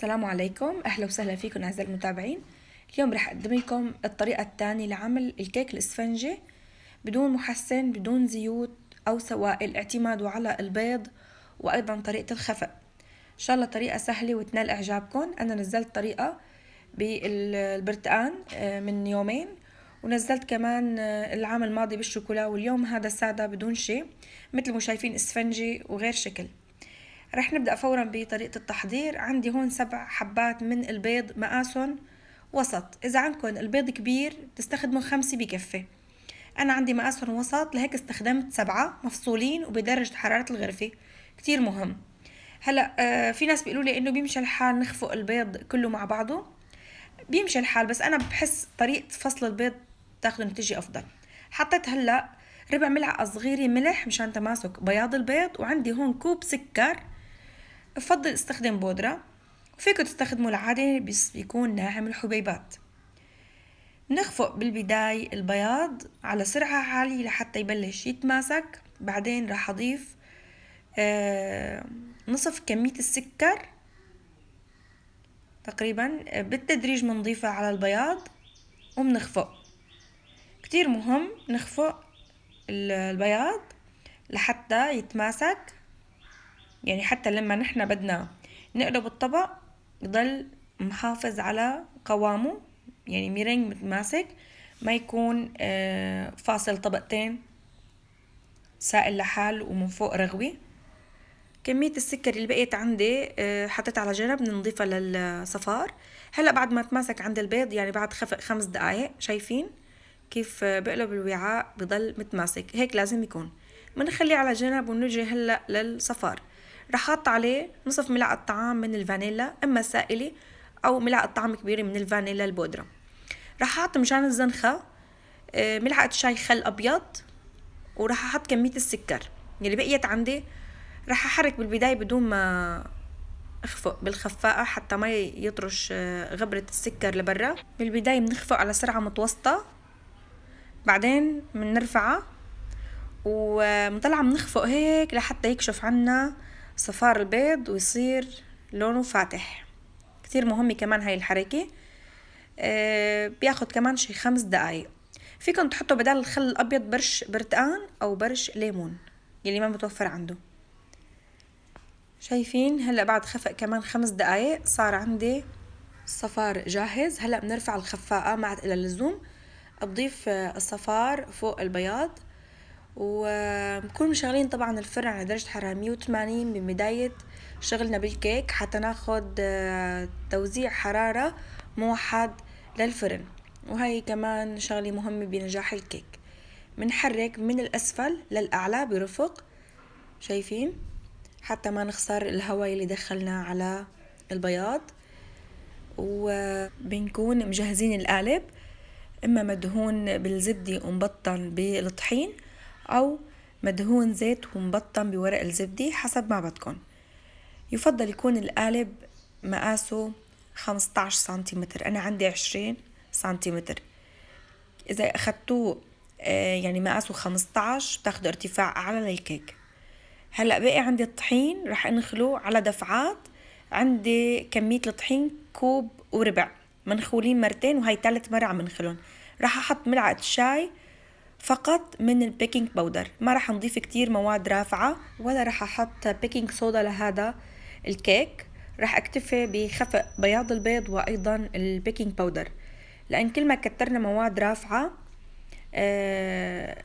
السلام عليكم، أهلا وسهلا فيكم أعزائي المتابعين. اليوم رح أقدم لكم الطريقة الثانية لعمل الكيك الإسفنجي بدون محسن، بدون زيوت أو سوائل، اعتماده على البيض وأيضا طريقة الخفق. إن شاء الله طريقة سهلة وتنال إعجابكم. أنا نزلت طريقة بالبرتقان من يومين، ونزلت كمان العام الماضي بالشوكولا، واليوم هذا سادة بدون شيء مثل ما شايفين إسفنجي وغير شكل. رح نبدأ فورا بطريقة التحضير. عندي هون 7 حبات من البيض مقاسهم وسط، إذا عندكم البيض كبير تستخدموا 5 بكفي. أنا عندي مقاسهم وسط لهيك استخدمت 7 مفصولين وبدرجة حرارة الغرفة، كتير مهم. هلأ في ناس بيقولوا لي إنه بيمشي الحال نخفق البيض كله مع بعضه، بيمشي الحال، بس أنا بحس طريقة فصل البيض تاخذ نتيجة أفضل. حطيت هلأ ربع ملعقة صغيرة ملح مشان تماسك بياض البيض، وعندي هون كوب سكر. بفضل استخدم بودرة، وفيكم تستخدموا العادي بس بيكون ناعم الحبيبات. نخفق بالبداية البياض على سرعة عالية لحتى يبلش يتماسك. بعدين راح أضيف نصف كمية السكر تقريبا بالتدريج، منضيفها على البياض ومنخفق. كتير مهم نخفق البياض لحتى يتماسك، يعني حتى لما نحن بدنا نقلب الطبق يضل محافظ على قوامه، يعني ميرينج متماسك، ما يكون فاصل طبقتين، سائل لحال ومن فوق رغوي. كمية السكر اللي بقيت عندي حطيت على جنب، نضيفها للصفار. هلأ بعد ما تماسك عند البيض، يعني بعد خفق 5 دقايق، شايفين كيف بقلب الوعاء بضل متماسك، هيك لازم يكون. بنخليه على جنب ونجي هلأ للصفار. رح احط عليه نصف ملعقة طعام من الفانيلا، اما سائلة او ملعقة طعام كبيرة من الفانيلا البودرة. رح احط مشان الزنخة ملعقة شاي خل ابيض، وراح احط كمية السكر اللي بقيت عندي. راح احرك بالبداية بدون ما اخفق بالخفاقة حتى ما يطرش غبرة السكر لبرا. بالبداية بنخفق على سرعة متوسطة، بعدين بنرفعها ومطلعة بنخفق هيك لحتى يكشف عنا صفار البيض ويصير لونه فاتح. كتير مهمة كمان هاي الحركة. بياخد كمان شي 5 دقايق. فيكم تحطوا بدال الخل الأبيض برش برتقان أو برش ليمون يلي ما متوفر عنده. شايفين هلأ بعد خفق كمان 5 دقايق صار عندي الصفار جاهز. هلأ بنرفع الخفاقة مع إلى اللزوم، بضيف الصفار فوق البياض، وبكون مشغلين طبعا الفرن على درجة حرارة 180 ببداية شغلنا بالكيك حتى ناخد توزيع حرارة موحد للفرن، وهي كمان شغلة مهمة بنجاح الكيك. بنحرك من الأسفل للأعلى برفق، شايفين، حتى ما نخسر الهواء اللي دخلنا على البياض. وبنكون مجهزين القالب، إما مدهون بالزبدة ومبطن بالطحين، أو مدهون زيت ومبطن بورق الزبدة حسب ما بدكن. يفضل يكون القالب مقاسه 15 سنتيمتر، أنا عندي 20 سنتيمتر. إذا أخدتوه يعني مقاسه 15 بتاخدوا ارتفاع أعلى للكيك. هلأ بقي عندي الطحين، رح انخله على دفعات. عندي كمية الطحين كوب وربع، منخولين مرتين وهي 3 مرة عم منخلهم. رح احط ملعقة شاي فقط من البيكنج باودر، ما رح نضيف كتير مواد رافعة، ولا رح احط بيكنج صودا لهذا الكيك. رح اكتفي بخفق بياض البيض وايضا البيكنج باودر، لان كل ما كترنا مواد رافعة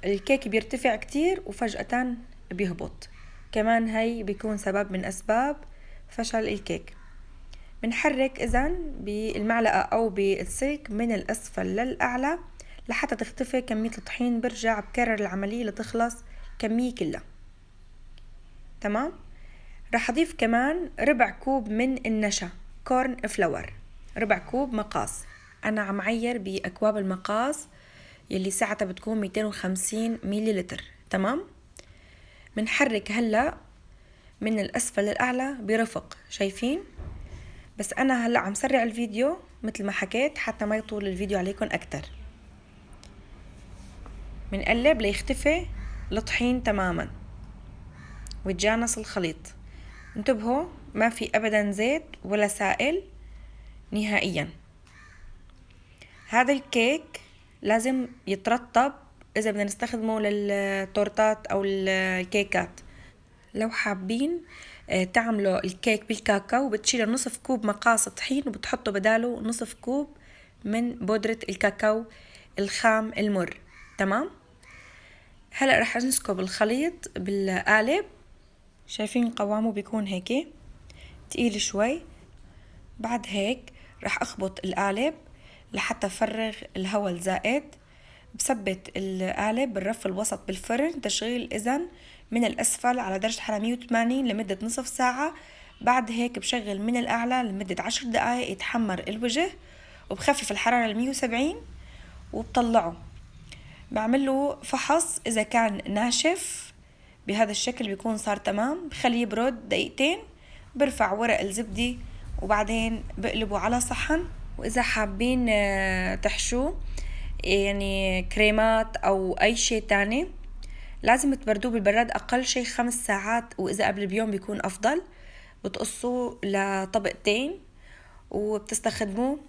الكيك بيرتفع كتير وفجأة بيهبط. كمان هي بيكون سبب من أسباب فشل الكيك. بنحرك إذن بالمعلقة أو بالسلك من الأسفل للأعلى لحتى تختفي كمية الطحين. برجع بكرر العملية لتخلص كمية كلها. تمام. رح أضيف كمان ربع كوب من النشا كورن فلاور، ربع كوب مقاس. أنا عم عير بأكواب المقاس يلي ساعتها بتكون 250 مليلتر. تمام. بنحرك هلأ من الأسفل للأعلى برفق، شايفين، بس أنا هلأ عم سرع الفيديو مثل ما حكيت حتى ما يطول الفيديو عليكم أكتر. بنقلب ليختفي الطحين تماما ويتجانس الخليط. انتبهوا ما في ابدا زيت ولا سائل نهائيا. هذا الكيك لازم يترطب اذا بدنا نستخدمه للتورتات او الكيكات. لو حابين تعملوا الكيك بالكاكاو بتشيلوا نصف كوب مقاس طحين وبتحطوا بداله نصف كوب من بودرة الكاكاو الخام المر. تمام. هلأ رح نسكب الخليط بالقالب. شايفين قوامه بيكون هيك تقيل شوي. بعد هيك رح اخبط القالب لحتى افرغ الهواء الزائد. بثبت القالب بالرف الوسط بالفرن تشغيل اذن من الاسفل على درجة حرارة 180 لمدة نصف ساعة. بعد هيك بشغل من الاعلى لمدة 10 دقائق يتحمر الوجه، وبخفف الحرارة 170 وبطلعه. بعمله فحص اذا كان ناشف بهذا الشكل بيكون صار تمام. بخليه يبرد دقيقتين، برفع ورق الزبدة وبعدين بقلبه على صحن. واذا حابين تحشوه يعني كريمات او اي شيء تاني لازم تبردوه بالبراد اقل شيء 5 ساعات، واذا قبل بيوم بيكون افضل. بتقصوه لطبقتين وبتستخدموه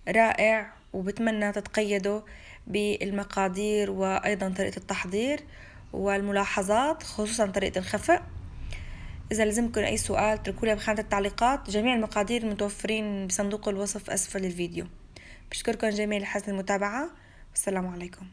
رائع. وبتمنى تتقيدوا بالمقادير وايضا طريقة التحضير والملاحظات خصوصا طريقة الخفق. إذا لزمكم أي سؤال اتركولي بخانة التعليقات. جميع المقادير متوفرين بصندوق الوصف أسفل الفيديو. بشكركم جميعا لحسن المتابعة والسلام عليكم.